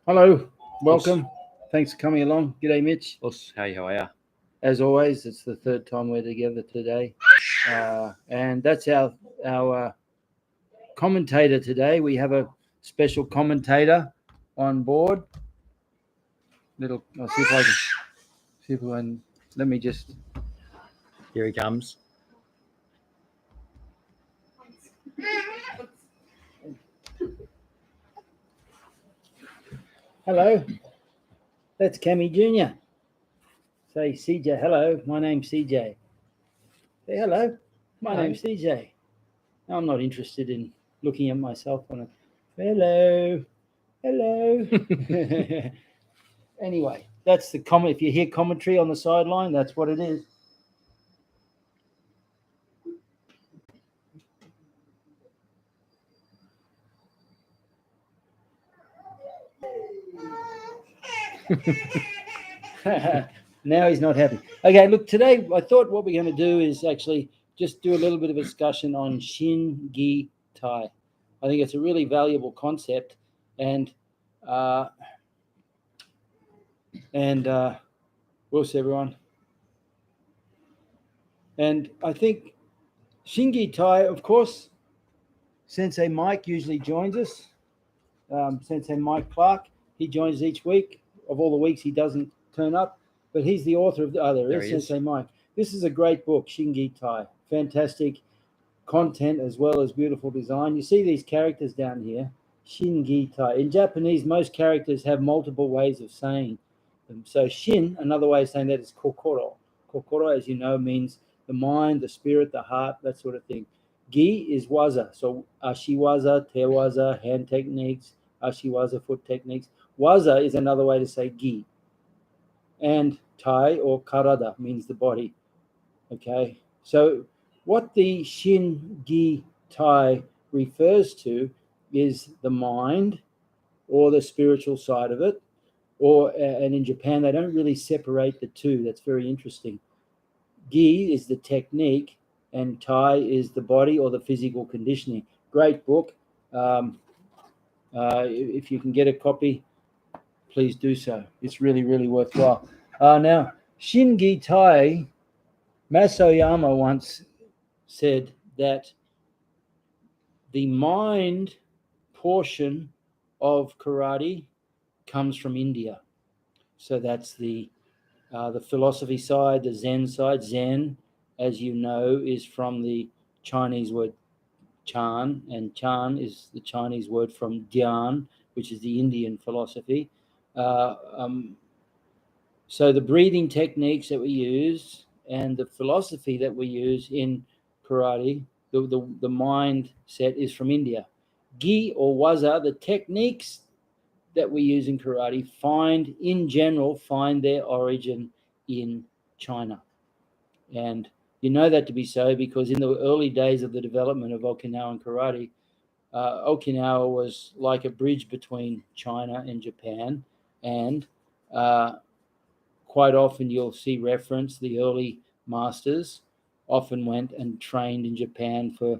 Hello, welcome. Thanks for coming along. G'day, Mitch. Us, hey, how are you? As always, it's the third time we're together today, and that's our commentator today. We have a special commentator on board. I'll see if I can. See if I can. Let me just. Here he comes. Hello, that's Cammy Jr. Say CJ. Hello, my name's CJ. Say hello, my name's CJ. I'm not interested in looking at myself on a. Hello. Anyway, that's the comment. If you hear commentary on the sideline, that's what it is. Now he's not happy. Okay, look, today I thought what we're going to do is actually just do a little bit of a discussion on Shin-Gi-Tai. I think it's a really valuable concept, and we'll see everyone. And I think Shin-Gi-Tai, of course, Sensei Mike usually joins us. Sensei Mike Clark, he joins each week. Of all the weeks he doesn't turn up, but he's the author of there is Sensei Mike. This is a great book, Shin-Gi-Tai. Fantastic content as well as beautiful design. You see these characters down here, Shin-Gi-Tai. In Japanese, most characters have multiple ways of saying them. So Shin, another way of saying that is kokoro. Kokoro, as you know, means the mind, the spirit, the heart, that sort of thing. Gi is waza. So ashiwaza, tewaza, hand techniques, ashiwaza, foot techniques. Waza is another way to say gi. And tai or karada means the body. Okay. So what the Shin-Gi-Tai refers to is the mind or the spiritual side of it. And in Japan, they don't really separate the two. That's very interesting. Gi is the technique and Tai is the body or the physical conditioning. Great book. If you can get a copy, please do so. It's really, really worthwhile. Now, Shin-Gi-Tai, Mas Oyama once said that the mind portion of karate comes from India. So that's the philosophy side, the Zen side. Zen, as you know, is from the Chinese word Chan, and Chan is the Chinese word from Dhyan, which is the Indian philosophy. So the breathing techniques that we use and the philosophy that we use in karate, the mindset is from India. Gi or waza, the techniques that we use in karate find their origin in China. And you know that to be so because in the early days of the development of Okinawan karate, Okinawa was like a bridge between China and Japan, and quite often you'll see reference the early masters often went and trained in Japan for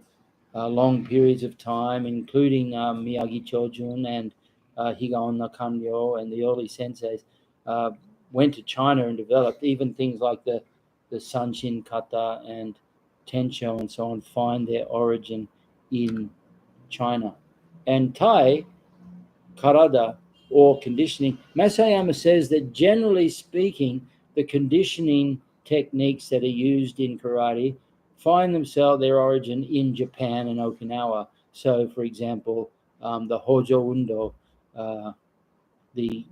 long periods of time, including Miyagi Chojun and Higaon Nakanryo and the early senseis went to China and developed even things like the Sanshin Kata and Tensho and so on find their origin in China. And Tai, karada, or conditioning, Mas Oyama says that generally speaking, the conditioning techniques that are used in karate find their origin in Japan and Okinawa. So, for example, the Hojo Undo, the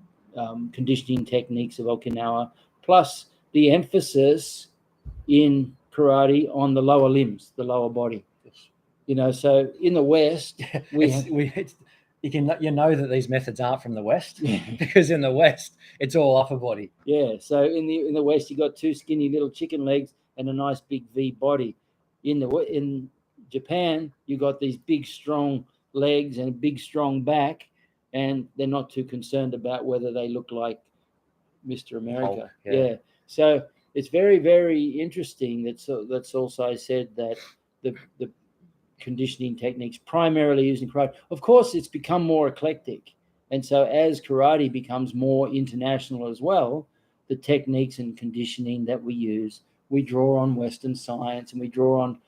conditioning techniques of Okinawa, plus the emphasis in karate on the lower limbs, the lower body. You know, so in the West, you know that these methods aren't from the West because in the West it's all upper body. Yeah. So in the West you got two skinny little chicken legs and a nice big V body. In Japan you got these big strong legs and a big strong back, and they're not too concerned about whether they look like Mr. America. Yeah. So it's very, very interesting that Sosai said that the conditioning techniques primarily used in karate. Of course, it's become more eclectic. And so as karate becomes more international as well, the techniques and conditioning that we use, we draw on Western science, and we draw on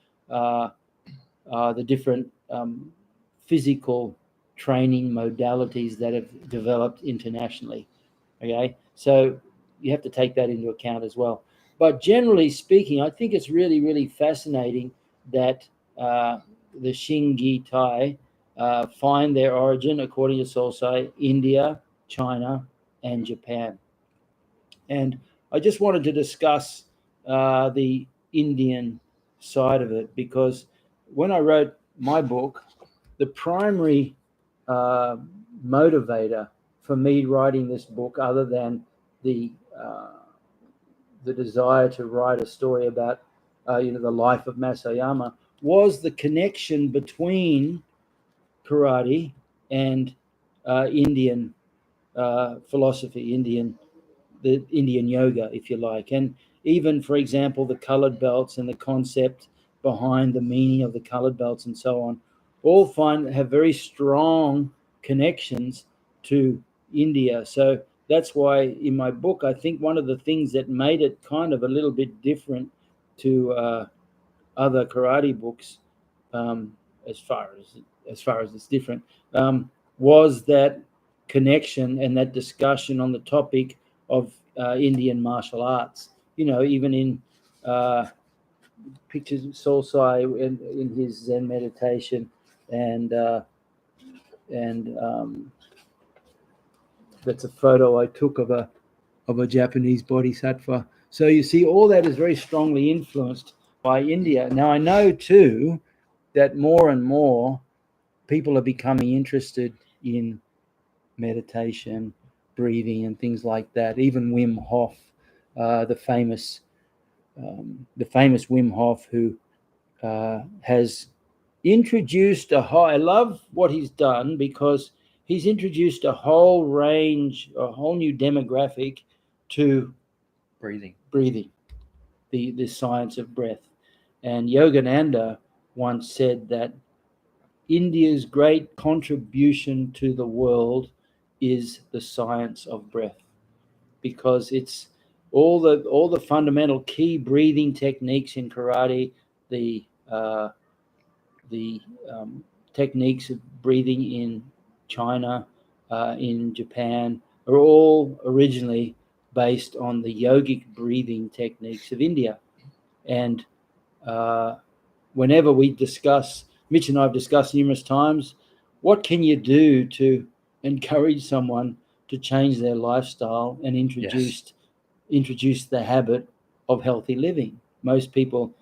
the different physical training modalities that have developed internationally. Okay, so you have to take that into account as well. But generally speaking, I think it's really, really fascinating that the Shin-Gi-Tai find their origin, according to Sosai, India, China, and Japan. And I just wanted to discuss the Indian side of it, because when I wrote my book, the primary motivator for me writing this book, other than the desire to write a story about the life of Mas Oyama, was the connection between karate and Indian philosophy, the Indian yoga, if you like. And even, for example, the colored belts and the concept behind the meaning of the colored belts and so on, all have very strong connections to India. So that's why in my book, I think one of the things that made it kind of a little bit different to other karate books, as far as it's different, was that connection and that discussion on the topic of Indian martial arts. Even in pictures of Sosai in his Zen meditation, and that's a photo I took of a Japanese bodhisattva. So you see, all that is very strongly influenced by India. Now, I know too that more and more people are becoming interested in meditation, breathing, and things like that. Even Wim Hof, the famous Wim Hof, who has introduced I love what he's done, because he's introduced a whole new demographic to breathing, the science of breath. And Yogananda once said that India's great contribution to the world is the science of breath, because it's all the fundamental key breathing techniques in karate, the techniques of breathing in China, in Japan, are all originally based on the yogic breathing techniques of India. And whenever we discuss, Mitch and I have discussed numerous times, what can you do to encourage someone to change their lifestyle and introduce the habit of healthy living? Most people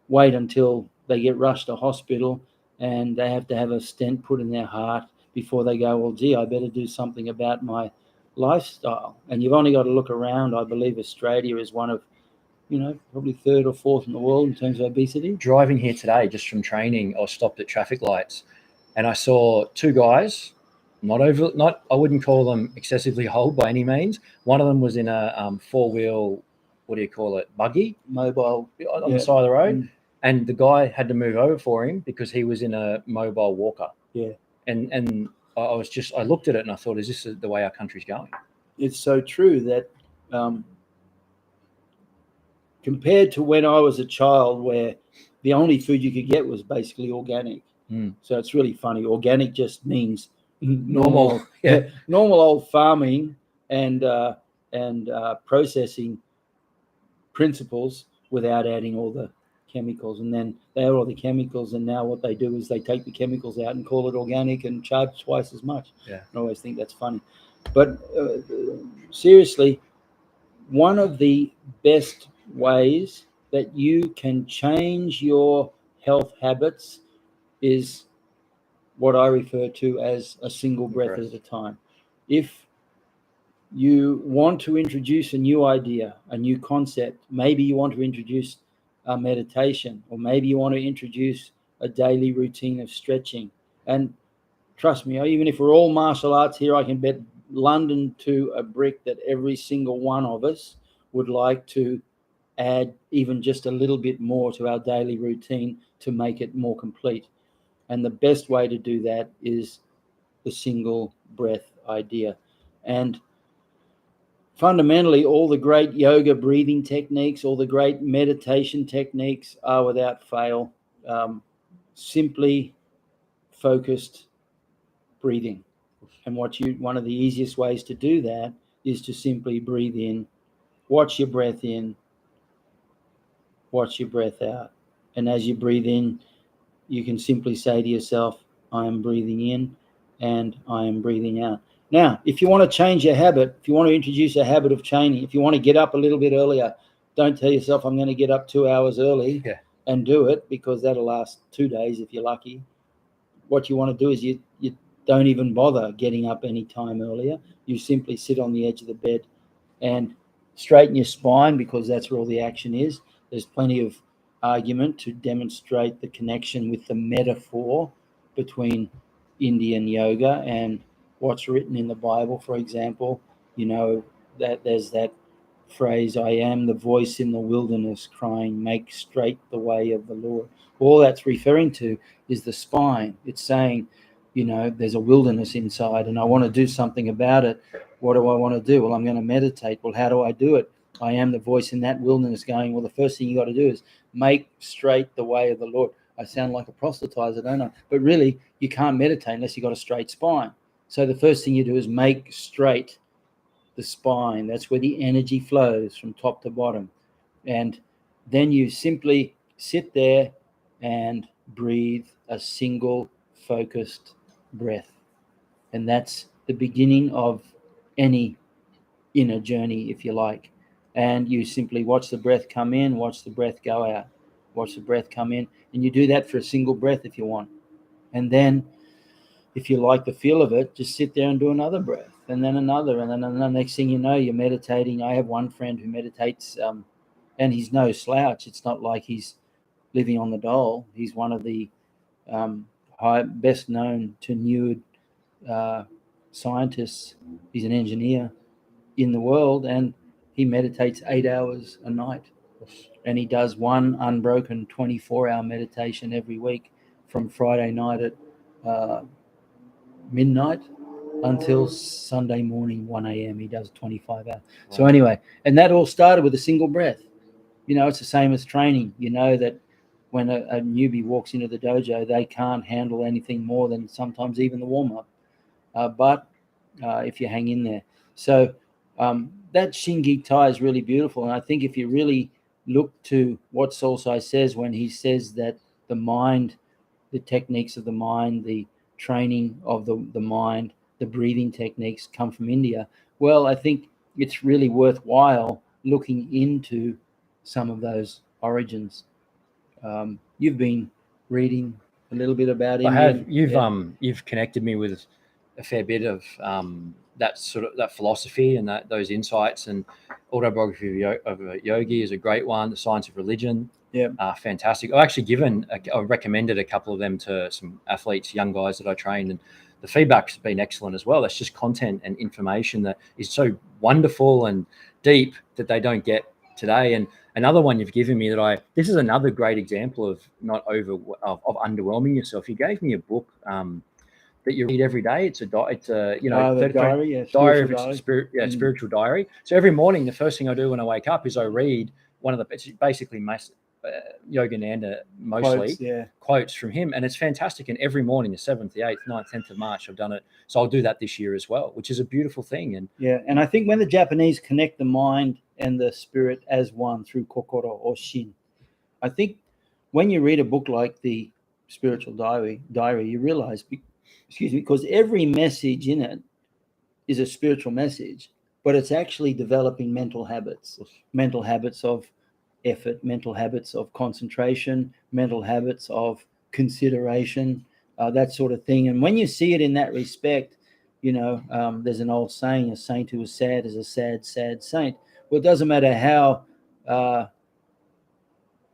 wait until they get rushed to hospital and they have to have a stent put in their heart before they go, well, gee, I better do something about my lifestyle. And you've only got to look around. I believe Australia is one of, probably third or fourth in the world in terms of obesity. Driving here today, just from training, I stopped at traffic lights, and I saw two guys, I wouldn't call them excessively old by any means. One of them was in a four-wheel, what do you call it, buggy mobile on the side of the road, and the guy had to move over for him because he was in a mobile walker. Yeah, and I looked at it and I thought, is this the way our country's going? It's so true that compared to when I was a child, where the only food you could get was basically organic. So it's really funny. Organic just means normal old farming and processing principles without adding all the chemicals. And then they add all the chemicals, and now what they do is they take the chemicals out and call it organic and charge twice as much. Yeah. I always think that's funny. But seriously, one of the best ways that you can change your health habits is what I refer to as a single breath at a time. If you want to introduce a new idea, a new concept, maybe you want to introduce a meditation, or maybe you want to introduce a daily routine of stretching. And trust me, even if we're all martial arts here, I can bet London to a brick that every single one of us would like to add even just a little bit more to our daily routine to make it more complete. And the best way to do that is the single breath idea. And fundamentally, all the great yoga breathing techniques, all the great meditation techniques are without fail simply focused breathing. And one of the easiest ways to do that is to simply breathe in, watch your breath in, watch your breath out. And as you breathe in, you can simply say to yourself, I am breathing in and I am breathing out. Now, if you want to change your habit, if you want to introduce a habit of chaining, if you want to get up a little bit earlier, don't tell yourself I'm going to get up 2 hours early and do it, because that'll last 2 days if you're lucky. What you want to do is you don't even bother getting up any time earlier. You simply sit on the edge of the bed and straighten your spine, because that's where all the action is. There's plenty of argument to demonstrate the connection with the metaphor between Indian yoga and what's written in the Bible. For example, you know that there's that phrase, I am the voice in the wilderness crying, make straight the way of the Lord. All that's referring to is the spine. It's saying, you know, there's a wilderness inside and I want to do something about it. What do I want to do? Well, I'm going to meditate. Well, how do I do it? I am the voice in that wilderness going, well, the first thing you got to do is make straight the way of the Lord. I sound like a proselytizer, don't I? But really, you can't meditate unless you've got a straight spine. So the first thing you do is make straight the spine. That's where the energy flows from top to bottom. And then you simply sit there and breathe a single focused breath. And that's the beginning of any inner journey, if you like. And you simply watch the breath come in, watch the breath go out, watch the breath come in. And you do that for a single breath if you want. And then if you like the feel of it, just sit there and do another breath, and then another, and then another. Next thing you know, you're meditating. I have one friend who meditates, and he's no slouch. It's not like he's living on the dole. He's one of the best known tenured scientists. He's an engineer in the world, and he meditates 8 hours a night. And he does one unbroken 24-hour meditation every week from Friday night at midnight until Sunday morning 1 a.m. He does 25 hours. Wow. So anyway, and that all started with a single breath. You know, it's the same as training. You know that when a newbie walks into the dojo, they can't handle anything more than sometimes even the warm-up. But if you hang in there. So that Shin-Gi-Tai is really beautiful. And I think if you really look to what Sosai says when he says that the mind, the techniques of the mind, the training of the mind, the breathing techniques come from India. Well, I think it's really worthwhile looking into some of those origins. You've been reading a little bit about India. I have. You've connected me with a fair bit of that philosophy and those insights. And Autobiography of a Yogi is a great one. The Science of Religion. Yeah, fantastic. I've actually I recommended a couple of them to some athletes, young guys that I trained, and the feedback's been excellent as well. It's just content and information that is so wonderful and deep that they don't get today. And another one you've given me this is another great example of of underwhelming yourself. You gave me a book that you read every day. It's a diary, spiritual diary. So every morning, the first thing I do when I wake up is I read one of the, it's basically Yogananda mostly quotes from him, and it's fantastic. And every morning, the 7th, the 8th, 9th, 10th of March, I've done it. So I'll do that this year as well, which is a beautiful thing. And I think when the Japanese connect the mind and the spirit as one through kokoro or shin, I think when you read a book like the Spiritual Diary, you realize, because every message in it is a spiritual message, but it's actually developing mental habits of effort, mental habits of concentration, mental habits of consideration, that sort of thing. And when you see it in that respect, there's an old saying, a saint who is sad is a sad, sad saint. Well, it doesn't matter how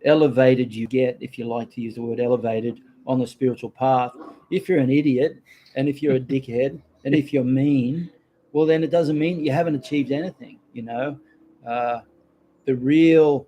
elevated you get, if you like to use the word elevated, on the spiritual path. If you're an idiot, and if you're a dickhead, and if you're mean, well, then it doesn't mean you haven't achieved anything. The real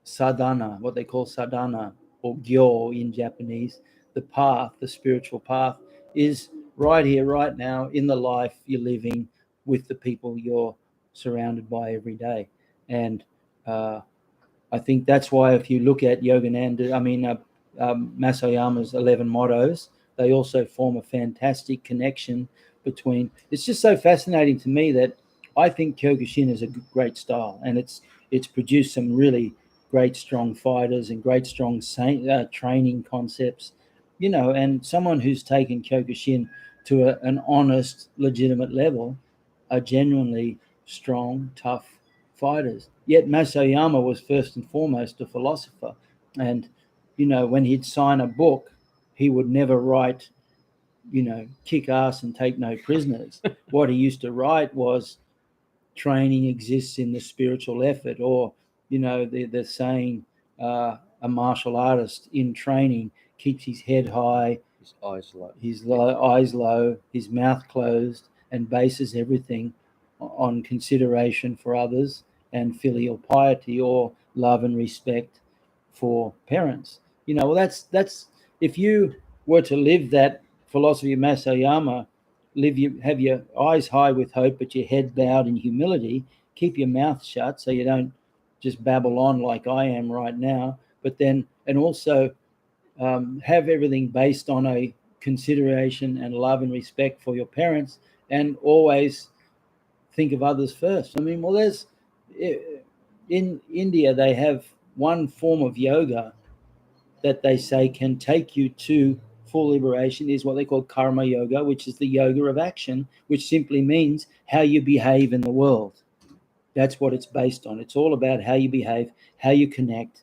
sadhana, what they call sadhana or gyo in Japanese, the path, the spiritual path, is right here, right now, in the life you're living with the people you're surrounded by every day. And I think that's why if you look at Mas Oyama's 11 mottos, they also form a fantastic connection between. It's just so fascinating to me that I think Kyokushin is a great style, and it's produced some really great strong fighters and great strong training concepts, and someone who's taken Kyokushin to an honest, legitimate level are genuinely strong, tough fighters. Yet Mas Oyama was first and foremost a philosopher. And, when he'd sign a book, he would never write, kick ass and take no prisoners. What he used to write was training exists in the spiritual effort, or, the saying, a martial artist in training keeps his head high, his eyes low, his mouth closed, and bases everything on consideration for others and filial piety, or love and respect for parents. Well, that's if you were to live that philosophy of Mas Oyama, have your eyes high with hope, but your head bowed in humility. Keep your mouth shut so you don't just babble on like I am right now. But then, and also have everything based on a consideration and love and respect for your parents, and always think of others first. I mean, well, there's in India, they have one form of yoga that they say can take you to full liberation, is what they call karma yoga, which is the yoga of action, which simply means how you behave in the world. That's what it's based on. It's all about how you behave, how you connect,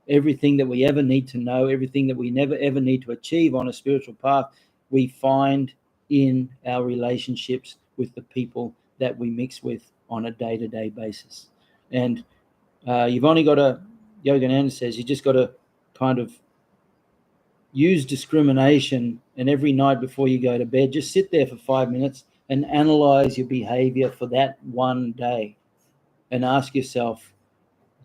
everything that we ever need to know, everything that we never ever need to achieve on a spiritual path, we find in our relationships with the people that we mix with on a day-to-day basis. And you've only got to, Yogananda says, you just got to kind of use discrimination, and every night before you go to bed, just sit there for 5 minutes and analyze your behavior for that one day and ask yourself,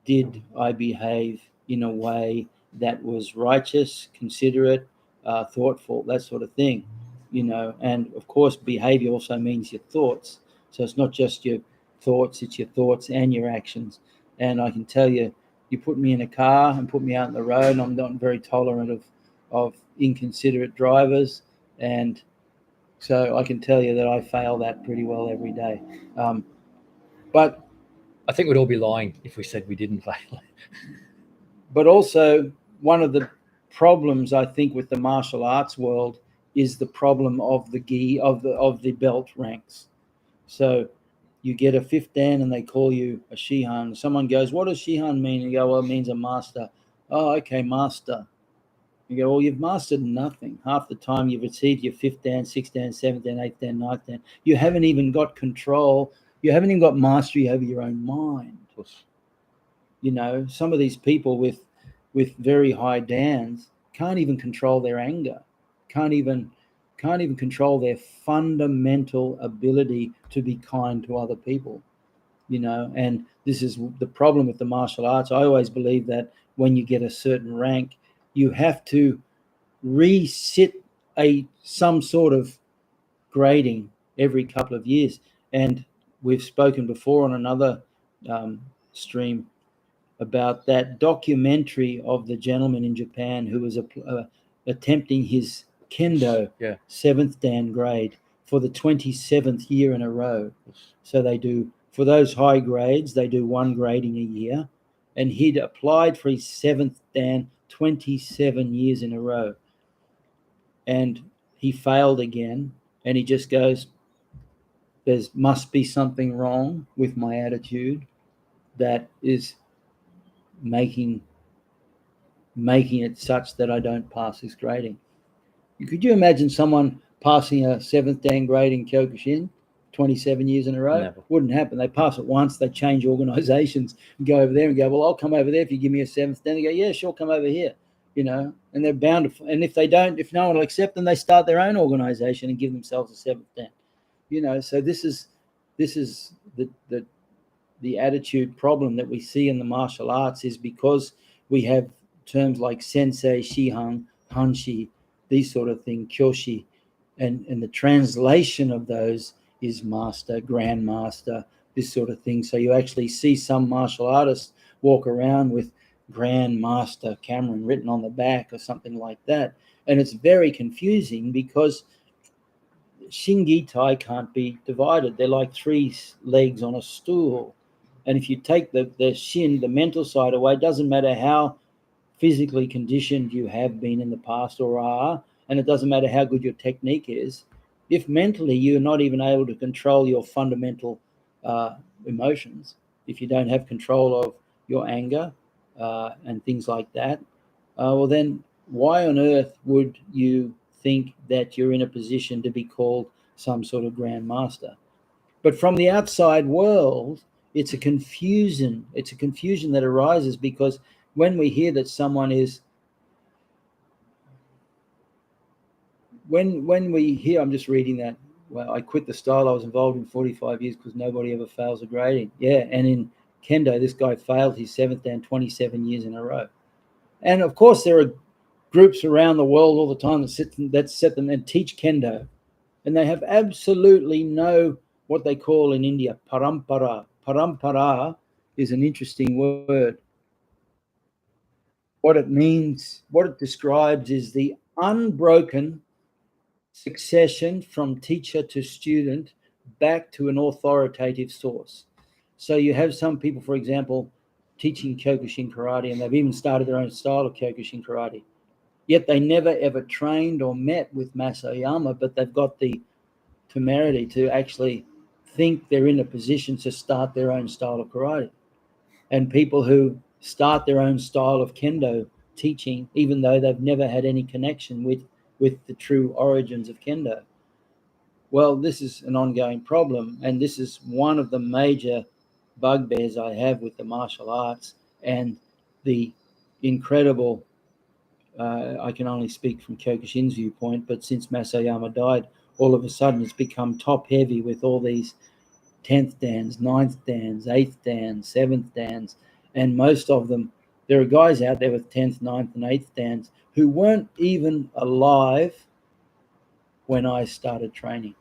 did I behave in a way that was righteous, considerate, thoughtful, that sort of thing, and of course behavior also means your thoughts. So it's not just your thoughts, it's your thoughts and your actions. And I can tell you, you put me in a car and put me out on the road, and I'm not very tolerant of inconsiderate drivers, and so I can tell you that I fail that pretty well every day. But I think we'd all be lying if we said we didn't fail. But also, one of the problems I think with the martial arts world is the problem of the gi, of the belt ranks. So you get a 5th dan and they call you a Shihan. Someone goes, "What does Shihan mean?" And you go, "Well, it means a master." "Oh, okay, master." You go, "Well, you've mastered nothing. Half the time you've achieved your 5th dan, 6th dan, 7th dan, 8th dan, 9th dan. You haven't even got control. You haven't even got mastery over your own mind." Some of these people with very high dans can't even control their anger, can't even control their fundamental ability to be kind to other people. And this is the problem with the martial arts. I always believe that when you get a certain rank, you have to resit some sort of grading every couple of years. And we've spoken before on another stream about that documentary of the gentleman in Japan who was attempting his kendo 7th dan grade for the 27th year in a row. So they do, for those high grades, they do one grading a year, and he'd applied for his 7th dan 27 years in a row, and he failed again, and he just goes, "There must be something wrong with my attitude that is making it such that I don't pass this grading." Could you imagine someone passing a 7th dan grade in Kyokushin 27 years in a row? Never. Wouldn't happen. They pass it once, they change organizations and go over there and go, "Well, I'll come over there if you give me a 7th dan." They go, "Yeah, sure, come over here." And they're bound to, and if no one will accept them, they start their own organization and give themselves a 7th dan. So this is the attitude problem that we see in the martial arts, is because we have terms like sensei, shihan, hanshi, these sort of things, kyoshi, and the translation of those is master, grandmaster, this sort of thing. So you actually see some martial artists walk around with Grandmaster Cameron written on the back or something like that, and it's very confusing because Shin-Gi-Tai can't be divided. They're like three legs on a stool, and if you take the shin, the mental side away, it doesn't matter how physically conditioned you have been in the past or are, and it doesn't matter how good your technique is, if mentally you're not even able to control your fundamental emotions, if you don't have control of your anger and things like that, well then why on earth would you think that you're in a position to be called some sort of grandmaster? But from the outside world, it's a confusion. It's a confusion that arises because when we hear that someone is, when we hear, I'm just reading that, well, I quit the style I was involved in 45 years because nobody ever fails a grading. Yeah, and in Kendo, this guy failed his seventh dan 27 years in a row. And of course, there are groups around the world all the time that set them and teach Kendo. And they have absolutely no, what they call in India, parampara. Parampara is an interesting word. What it means, what it describes is the unbroken succession from teacher to student back to an authoritative source. So you have some people, for example, teaching Kyokushin Karate, and they've even started their own style of Kyokushin Karate. Yet they never ever trained or met with Mas Oyama, but they've got the temerity to actually think they're in a position to start their own style of karate. And people who start their own style of kendo teaching, even though they've never had any connection with the true origins of kendo. Well, this is an ongoing problem, and this is one of the major bugbears I have with the martial arts and the incredible, I can only speak from Kyokushin's viewpoint, but since Mas Oyama died, all of a sudden it's become top heavy with all these 10th dans, 9th dans, 8th dans, 7th dans, and most of them, there are guys out there with 10th, 9th, and 8th dans who weren't even alive when I started training.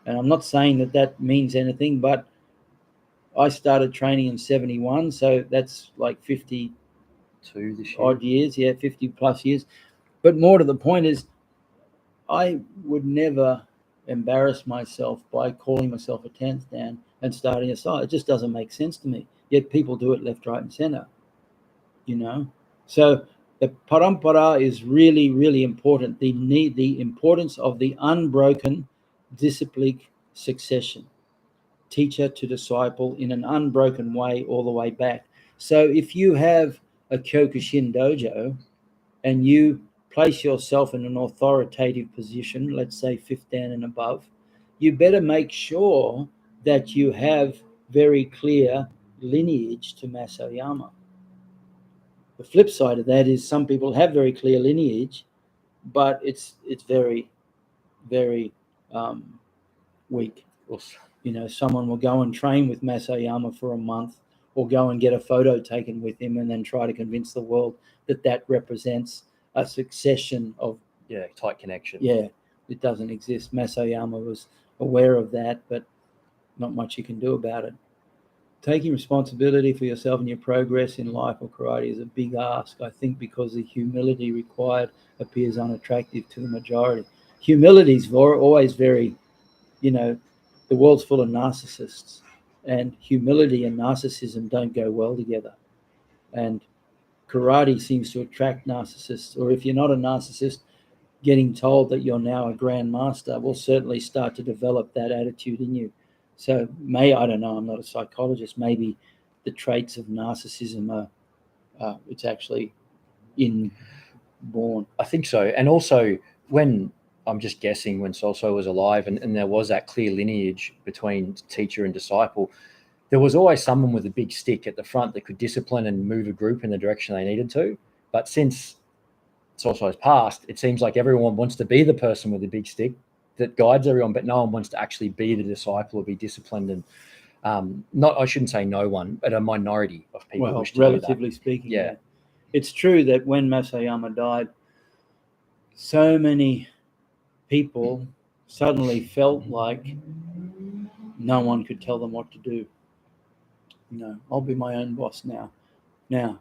And I'm not saying that that means anything, but I started training in 71, so that's like 52 this year. Odd years, yeah, 50 plus years. But more to the point is, I would never embarrass myself by calling myself a 10th dan and starting a style. It just doesn't make sense to me. Yet people do it left, right, and center, you know. So the parampara is really, really important. The importance of the unbroken disciplic succession, teacher to disciple in an unbroken way all the way back. So if you have a Kyokushin dojo and you place yourself in an authoritative position, let's say 5th dan and above, you better make sure that you have very clear lineage to Mas Oyama. The flip side of that is some people have very clear lineage, but it's very, very weak. You know, someone will go and train with Mas Oyama for a month or go and get a photo taken with him and then try to convince the world that that represents a succession of tight connection. Yeah, it doesn't exist. Mas Oyama was aware of that, but not much you can do about it. Taking responsibility for yourself and your progress in life or karate is a big ask, I think, because the humility required appears unattractive to the majority. Humility is always very, you know, the world's full of narcissists, and humility and narcissism don't go well together. And karate seems to attract narcissists, or if you're not a narcissist, getting told that you're now a grandmaster will certainly start to develop that attitude in you. So I don't know, I'm not a psychologist, maybe the traits of narcissism are it's actually inborn. I think so. And also when, I'm just guessing, when Sosai was alive and there was that clear lineage between teacher and disciple, there was always someone with a big stick at the front that could discipline and move a group in the direction they needed to. But since Sosai's passed, it seems like everyone wants to be the person with the big stick that guides everyone, but no one wants to actually be the disciple or be disciplined. And I shouldn't say no one, but a minority of people wish to relatively do that. speaking. Yeah. It's true that when Mas Oyama died, so many people suddenly felt like no one could tell them what to do. I'll be my own boss now. Now,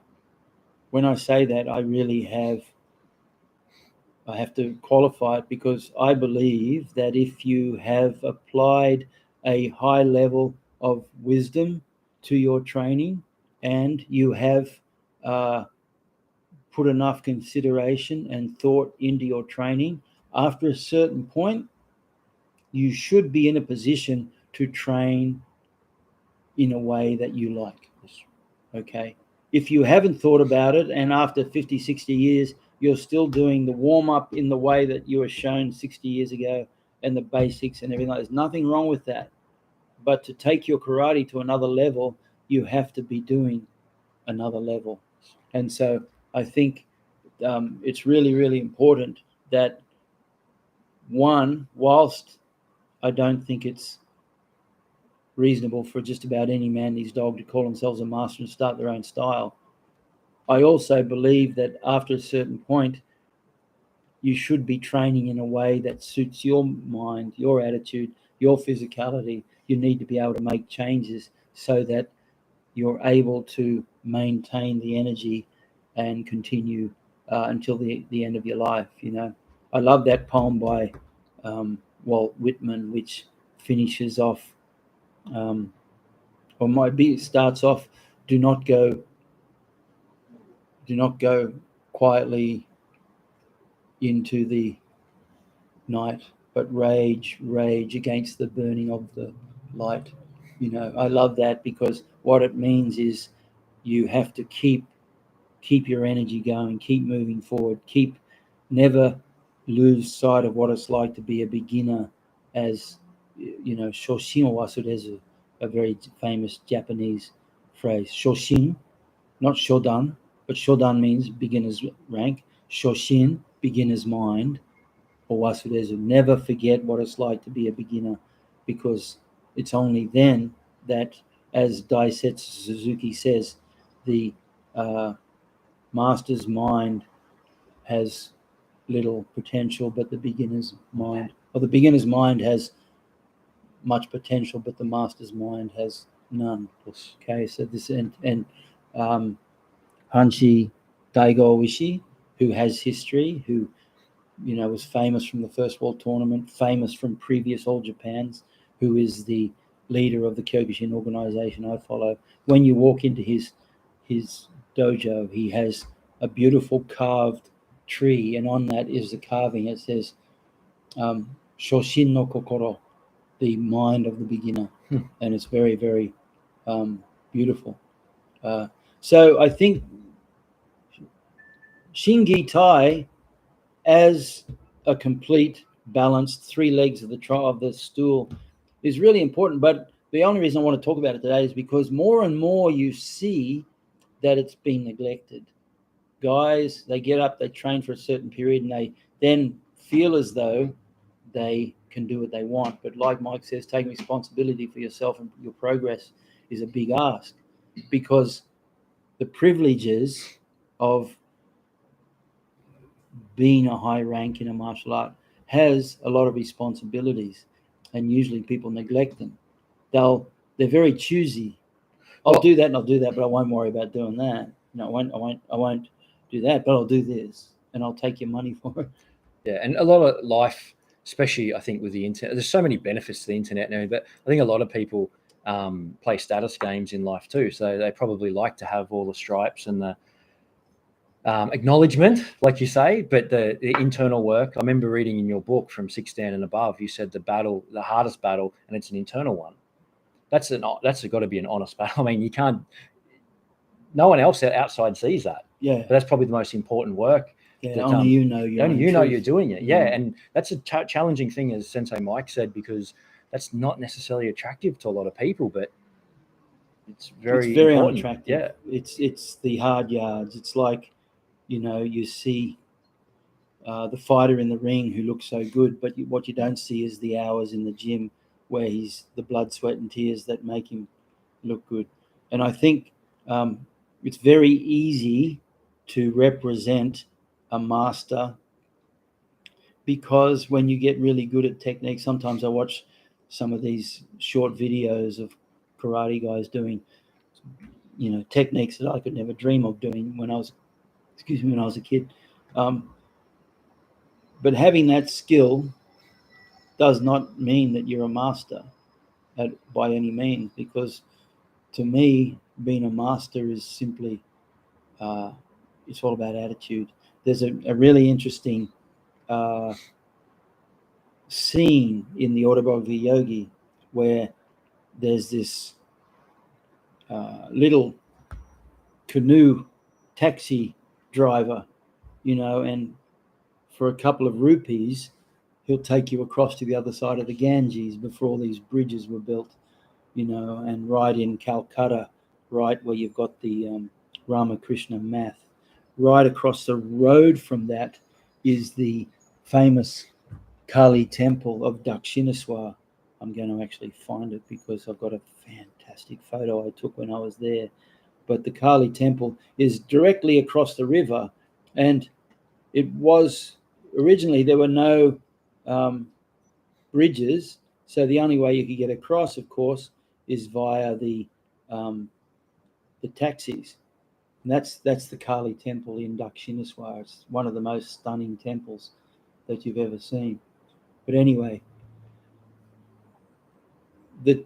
when I say that, I have to qualify it, because I believe that if you have applied a high level of wisdom to your training, and you have uh, put enough consideration and thought into your training, after a certain point, you should be in a position to train in a way that you like. Okay. If you haven't thought about it, and after 50, 60 years, you're still doing the warm up in the way that you were shown 60 years ago, and the basics and everything, there's nothing wrong with that. But to take your karate to another level, you have to be doing another level. And so I think it's really, really important that, one, whilst I don't think it's reasonable for just about any man and his dog to call themselves a master and start their own style, I also believe that after a certain point, you should be training in a way that suits your mind, your attitude, your physicality. You need to be able to make changes so that you're able to maintain the energy and continue until the end of your life. I love that poem by Walt Whitman, which finishes off, or might be, it starts off, do not go quietly into the night, but rage against the burning of the light. I love that, because what it means is you have to keep your energy going, keep moving forward, never lose sight of what it's like to be a beginner. As Shoshin Wasudezu, a very famous Japanese phrase. Shoshin, not Shodan, but Shodan means beginner's rank. Shoshin, beginner's mind. Or Wasudezu, never forget what it's like to be a beginner, because it's only then that, as Daisetsu Suzuki says, the master's mind has little potential, but the beginner's mind has much potential, but the master's mind has none. Okay, so this and Hanshi Daigo Ishi, who has history, who was famous from the First World Tournament, famous from previous All Japans, who is the leader of the Kyokushin organization I follow. When you walk into his dojo, he has a beautiful carved tree, and on that is the carving. It says, Shoshin no Kokoro, the mind of the beginner. And it's very, very beautiful. So I think Shin-Gi-Tai, as a complete, balanced three legs of the stool, is really important. But the only reason I want to talk about it today is because more and more you see that it's been neglected. Guys, they get up, they train for a certain period, and they then feel as though they can do what they want. But like Mike says, taking responsibility for yourself and your progress is a big ask, because the privileges of being a high rank in a martial art has a lot of responsibilities, and usually people neglect them. They're very choosy. I'll do that and I'll do that, but I won't worry about doing that. I won't do that, but I'll do this, and I'll take your money for it. Yeah, and a lot of life, especially I think with the internet, there's so many benefits to the internet now, but I think a lot of people play status games in life too. So they probably like to have all the stripes and the acknowledgement, like you say, but the internal work. I remember reading in your book from 16 and above, you said the hardest battle, and it's an internal one. That's got to be an honest battle. I mean, you can't. No one else outside sees that. Yeah, but that's probably the most important work. Yeah, only you know. You're doing it. Yeah, and that's a challenging thing, as Sensei Mike said, because that's not necessarily attractive to a lot of people, but it's very unattractive. Yeah, it's the hard yards. It's like, you see the fighter in the ring who looks so good, but what you don't see is the hours in the gym where he's the blood, sweat, and tears that make him look good. And I think it's very easy to represent a master because when you get really good at technique, sometimes I watch some of these short videos of karate guys doing, techniques that I could never dream of doing when I was a kid. But having that skill does not mean that you're a master by any means, because to me, being a master is simply, it's all about attitude. There's a really interesting scene in the autobiography Yogi where there's this little canoe taxi driver, and for a couple of rupees, he'll take you across to the other side of the Ganges before all these bridges were built, and right in Calcutta, right where you've got the Ramakrishna math. Right across the road from that is the famous Kali temple of Dakshineswar. I'm going to actually find it because I've got a fantastic photo I took when I was there. But the Kali temple is directly across the river, and it was originally, there were no bridges, so the only way you could get across, of course, is via the taxis. And that's the Kali temple in Dakshineswar. It's one of the most stunning temples that you've ever seen. But anyway, the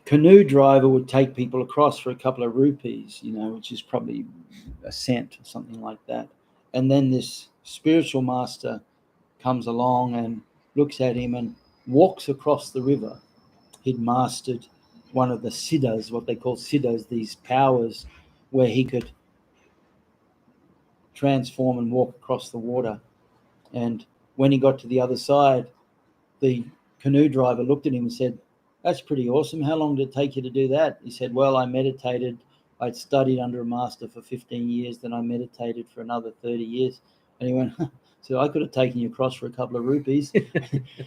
canoe driver would take people across for a couple of rupees, which is probably a cent or something like that. And then this spiritual master comes along and looks at him and walks across the river. He'd mastered one of the siddhas, what they call siddhas, these powers where he could transform and walk across the water. And when he got to the other side, the canoe driver looked at him and said, "That's pretty awesome. How long did it take you to do that?" He said, "Well, I meditated. I'd studied under a master for 15 years. Then I meditated for another 30 years. And he went, "So I could have taken you across for a couple of rupees."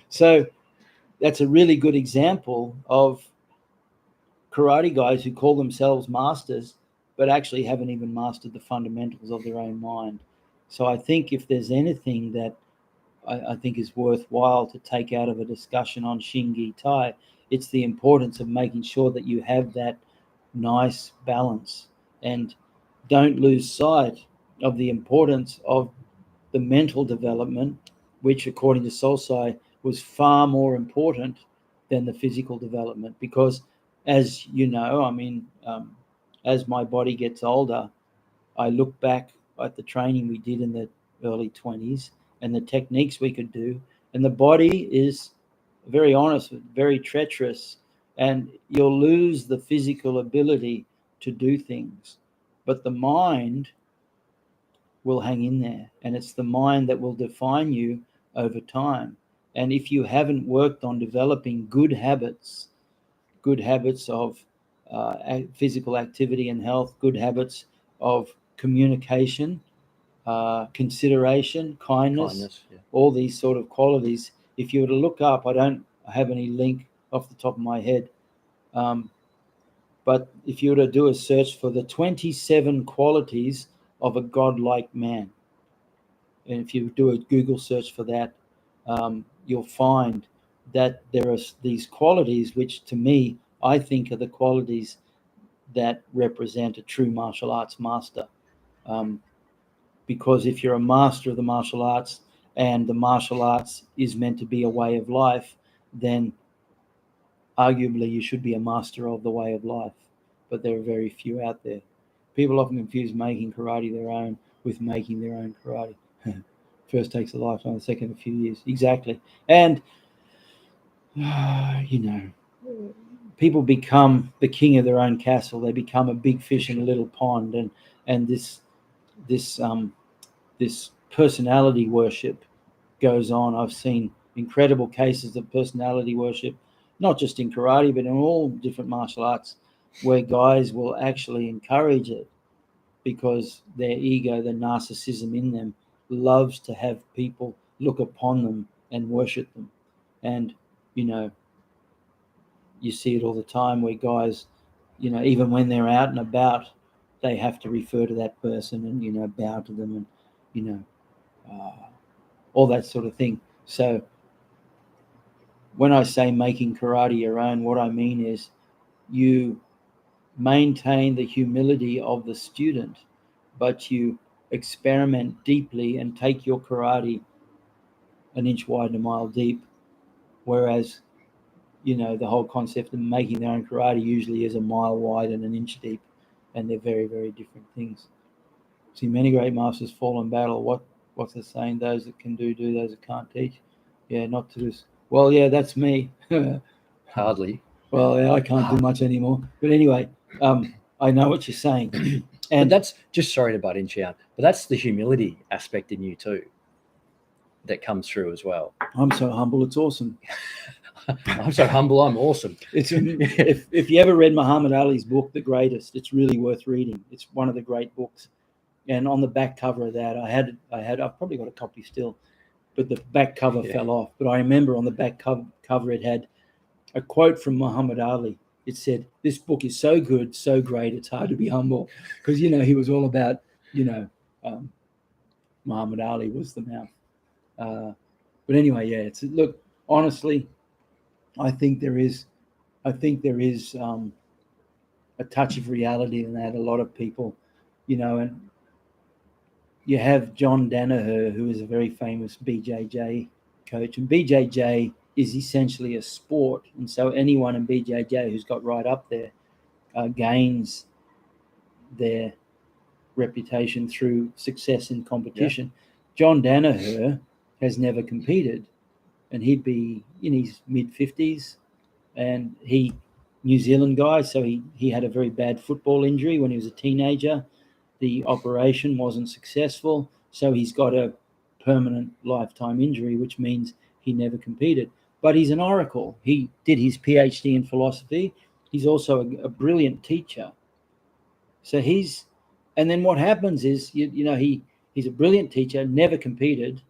So that's a really good example of karate guys who call themselves masters, but actually haven't even mastered the fundamentals of their own mind. So I think if there's anything that I think is worthwhile to take out of a discussion on Shin-Gi-Tai, it's the importance of making sure that you have that nice balance, and don't lose sight of the importance of the mental development, which according to Sosai was far more important than the physical development. Because as you know, as my body gets older, I look back at the training we did in the early 20s and the techniques we could do, and the body is very honest, very treacherous, and you'll lose the physical ability to do things, but the mind will hang in there, and it's the mind that will define you over time. And if you haven't worked on developing good habits of physical activity and health, good habits of communication, consideration, kindness, Yeah. all these sort of qualities. If you were to look up, I don't have any link off the top of my head, but if you were to do a search for the 27 qualities of a godlike man, and if you do a Google search for that, you'll find that there are these qualities which, to me, I think are the qualities that represent a true martial arts master. Because if you're a master of the martial arts and the martial arts is meant to be a way of life, then arguably you should be a master of the way of life. But there are very few out there. People often confuse making karate their own with making their own karate. First takes a lifetime, the second a few years. Exactly. And, people become the king of their own castle. They become a big fish in a little pond. And this personality worship goes on. I've seen incredible cases of personality worship, not just in karate, but in all different martial arts, where guys will actually encourage it because their ego, the narcissism in them, loves to have people look upon them and worship them. And, you see it all the time where guys, even when they're out and about, they have to refer to that person and, bow to them and, uh, all that sort of thing. So when I say making karate your own, what I mean is you maintain the humility of the student, but you experiment deeply and take your karate an inch wide and a mile deep. Whereas, the whole concept of making their own karate usually is a mile wide and an inch deep, and they're very, very different things. See, many great masters fall in battle. What's the saying? Those that can do, those that can't teach. Yeah, not to this. Well, yeah, that's me. Hardly. Well, yeah, I can't do much anymore. But anyway, I know what you're saying. But And that's just, sorry to butt in, Shihan, but that's the humility aspect in you too that comes through as well. I'm so humble, it's awesome. I'm so humble, I'm awesome. It's if you ever read Muhammad Ali's book, The Greatest, it's really worth reading. It's one of the great books. And on the back cover of that, I've probably got a copy still, but the back cover fell off. But I remember on the back cover it had a quote from Muhammad Ali. It said, "This book is so good, so great, it's hard to be humble," because he was all about Muhammad Ali was the mouth. But anyway, yeah. Look, honestly, I think there is a touch of reality in that. A lot of people, and you have John Danaher, who is a very famous BJJ coach, and BJJ is essentially a sport, and so anyone in BJJ who's got right up there gains their reputation through success in competition. Yeah. John Danaher has never competed, and he'd be in his mid-50s, and New Zealand guy, so he had a very bad football injury when he was a teenager. The operation wasn't successful, so he's got a permanent lifetime injury, which means he never competed. But he's an oracle. He did his PhD in philosophy. He's also a brilliant teacher. So and then what happens is, he's a brilliant teacher, never competed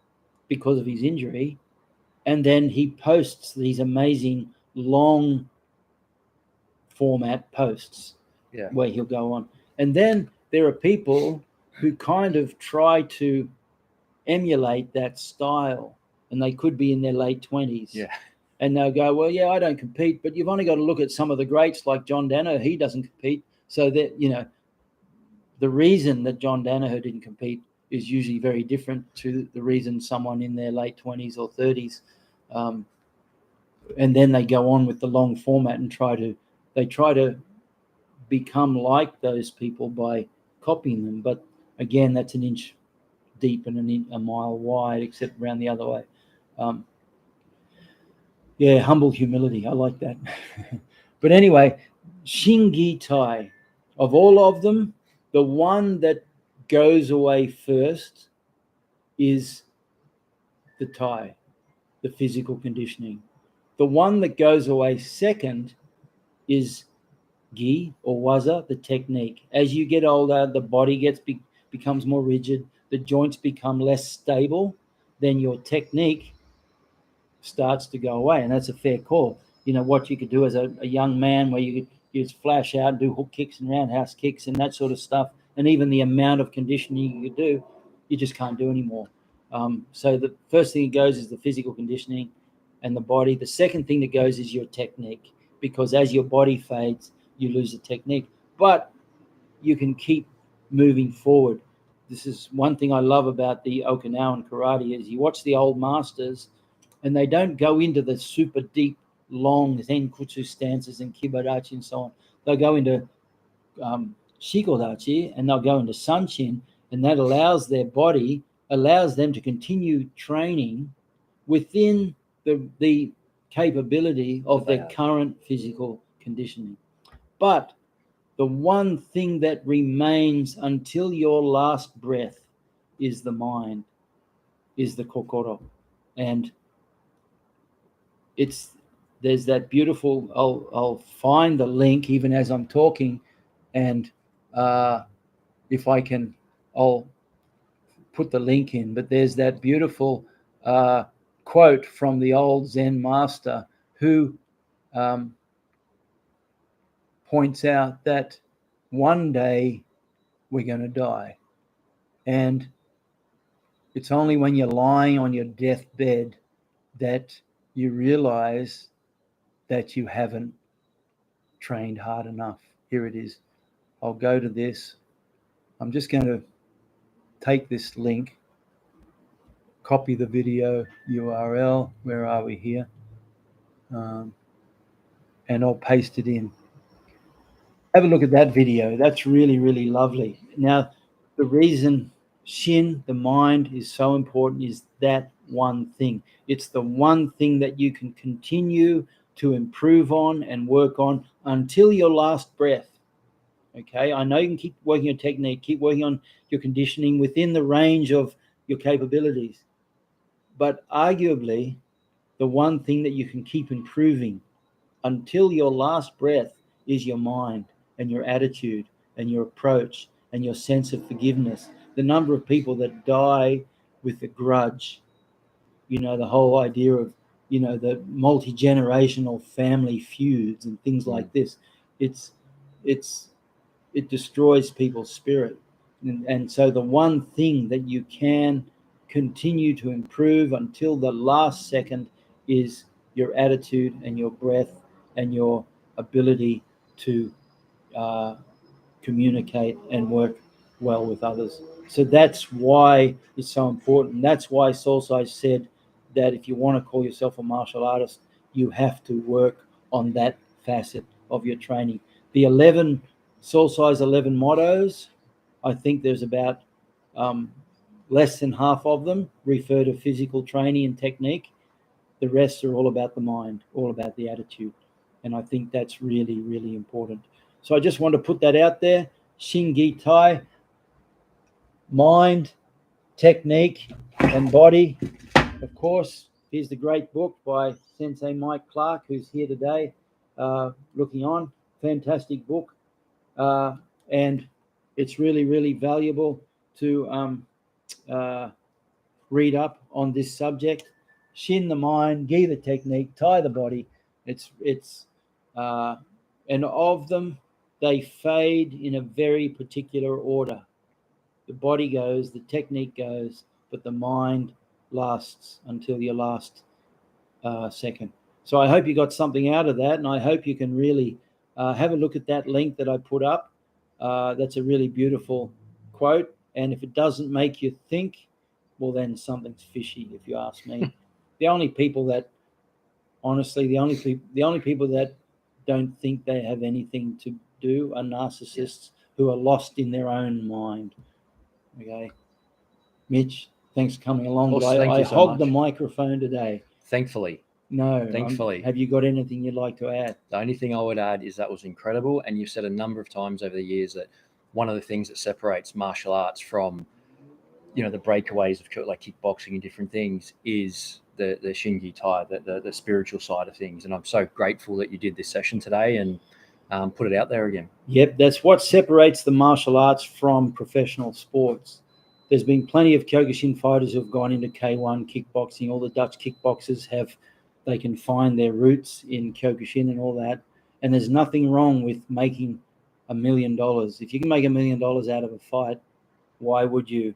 because of his injury, and then he posts these amazing long format posts where he'll go on. And then there are people who kind of try to emulate that style, and they could be in their late 20s. Yeah. And they'll go, well, yeah, I don't compete, but you've only got to look at some of the greats like John Danaher. He doesn't compete. So that, the reason that John Danaher didn't compete is usually very different to the reason someone in their late 20s or 30s. And then they go on with the long format and try to become like those people by copying them. But again, that's an inch deep and a mile wide, except around the other way. Humble humility. I like that. But anyway, Shin-Gi-Tai, of all of them, the one that goes away first is the Tai, the physical conditioning. The one that goes away second is Gi or Waza, the technique. As you get older, the body becomes more rigid, the joints become less stable, then your technique starts to go away, and that's a fair call. What you could do as a young man, where you just flash out and do hook kicks and roundhouse kicks and that sort of stuff, and even the amount of conditioning you could do, you just can't do anymore. So the first thing that goes is the physical conditioning and the body. The second thing that goes is your technique, because as your body fades, you lose the technique, but you can keep moving forward. This is one thing I love about the Okinawan karate is you watch the old masters, and they don't go into the super deep, long Zenkutsu stances and Kibarachi and so on. They'll go into Shikodachi, and they'll go into Sanchin, and that allows them to continue training within the capability of their current physical conditioning. But the one thing that remains until your last breath is the mind, is the kokoro. And there's that beautiful, I'll find the link even as I'm talking, and if I can, I'll put the link in, but there's that beautiful quote from the old Zen master who points out that one day we're going to die, and It's only when you're lying on your deathbed that you realize that you haven't trained hard enough. Here it is. I'll go to this. I'm just going to take this link, copy the video URL. Where are we here? And I'll paste it in. Have a look at that video. That's really, really lovely. Now, the reason Shin, the mind, is so important is that one thing. It's the one thing that you can continue to improve on and work on until your last breath. Okay, I know you can keep working your technique, keep working on your conditioning within the range of your capabilities. But arguably, the one thing that you can keep improving until your last breath is your mind and your attitude and your approach and your sense of forgiveness. The number of people that die with a grudge, the whole idea of, the multi-generational family feuds and things like this, it destroys people's spirit. And so the one thing that you can continue to improve until the last second is your attitude and your breath and your ability to communicate and work well with others. So that's why it's so important. That's why Sosai said that if you want to call yourself a martial artist, you have to work on that facet of your training. The Sosai's 11 mottos, I think there's about less than half of them refer to physical training and technique. The rest are all about the mind, all about the attitude. And I think that's really, really important. So I just want to put that out there. Shin-Gi-Tai, mind, technique, and body. Of course, here's the great book by Sensei Mike Clark, who's here today looking on. Fantastic book. And it's really, really valuable to read up on this subject. Shin the mind, Gi the technique, Tai the body. And of them, they fade in a very particular order. The body goes, the technique goes, but the mind lasts until your last second. So I hope you got something out of that, and I hope you can really have a look at that link that I put up. That's a really beautiful quote, and if it doesn't make you think, well, then something's fishy, if you ask me. The only people that don't think they have anything to do are narcissists who are lost in their own mind. Okay, Mitch, thanks for coming along. Well, But thank I you so hogged the much. microphone today. Thankfully. No, Thankfully. Have you got anything you'd like to add? The only thing I would add is that was incredible. And you've said a number of times over the years that one of the things that separates martial arts from, the breakaways of like kickboxing and different things is the Shin-Gi-Tai, the spiritual side of things. And I'm so grateful that you did this session today and put it out there again. Yep, that's what separates the martial arts from professional sports. There's been plenty of Kyokushin fighters who have gone into K1 kickboxing. All the Dutch kickboxers they can find their roots in Kyokushin and all that. And there's nothing wrong with making $1 million. If you can make $1 million out of a fight, why would you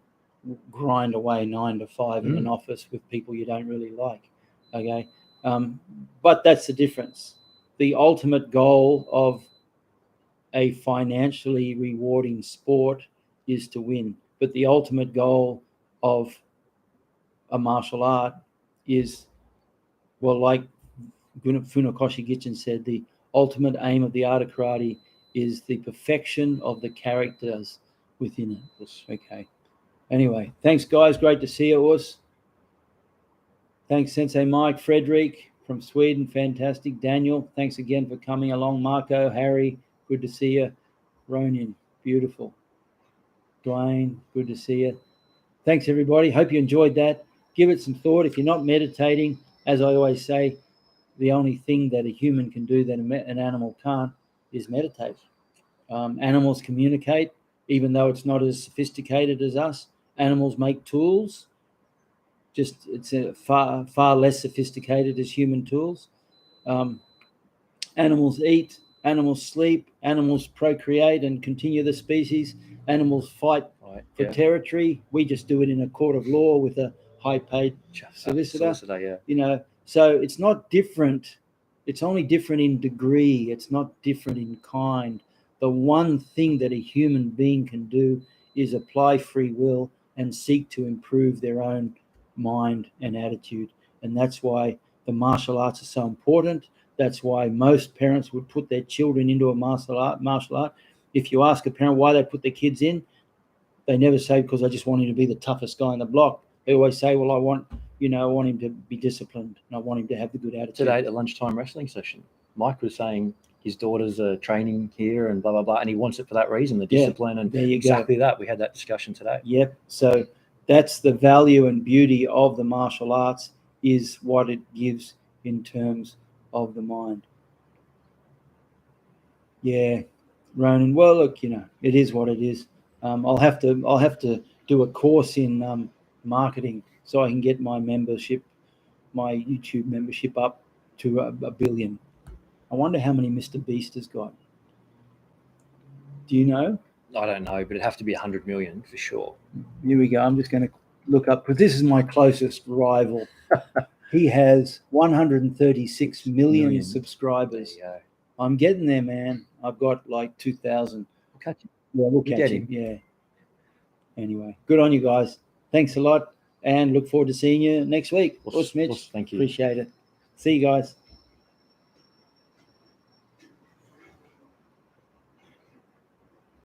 grind away 9 to 5 in an office with people you don't really like? Okay, but that's the difference. The ultimate goal of a financially rewarding sport is to win, but the ultimate goal of a martial art is, well, like Funakoshi Gichin said, the ultimate aim of the art of karate is the perfection of the characters within it. Okay. Anyway, thanks, guys. Great to see you, Urs. Thanks, Sensei Mike. Frederick from Sweden, fantastic. Daniel, thanks again for coming along. Marco, Harry, good to see you. Ronin, beautiful. Dwayne, good to see you. Thanks, everybody. Hope you enjoyed that. Give it some thought. If you're not meditating, as I always say, the only thing that a human can do that an animal can't is meditate. Animals communicate, even though it's not as sophisticated as us. Animals make tools. Just it's far less sophisticated as human tools. Animals eat. Animals sleep, animals procreate and continue the species, animals fight for territory. We just do it in a court of law with a high-paid solicitor. Yeah. So it's not different. It's only different in degree. It's not different in kind. The one thing that a human being can do is apply free will and seek to improve their own mind and attitude. And that's why the martial arts are so important. That's why most parents would put their children into a martial art. If you ask a parent why they put their kids in, they never say because I just want him to be the toughest guy on the block. They always say, well, I want him to be disciplined and I want him to have the good attitude. Today at the lunchtime wrestling session, Mike was saying his daughters are training here and blah, blah, blah, and he wants it for that reason, the discipline. And there you exactly go. that. We had that discussion today. Yep. So that's the value and beauty of the martial arts, is what it gives in terms of the mind. Yeah, Ronan. Well, look, it is what it is. I'll have to do a course in marketing so I can get my YouTube membership up to a billion. I wonder how many Mr. Beast has got. Do you know? I don't know, but it'd have to be 100 million for sure. Here we go. I'm just going to look up, because this is my closest rival. He has 136 million subscribers. There you go. I'm getting there, man. I've got like 2,000. We'll catch him. Yeah, we'll catch him. Yeah. Anyway, good on you guys. Thanks a lot, and look forward to seeing you next week. Thank you. Appreciate it. See you guys.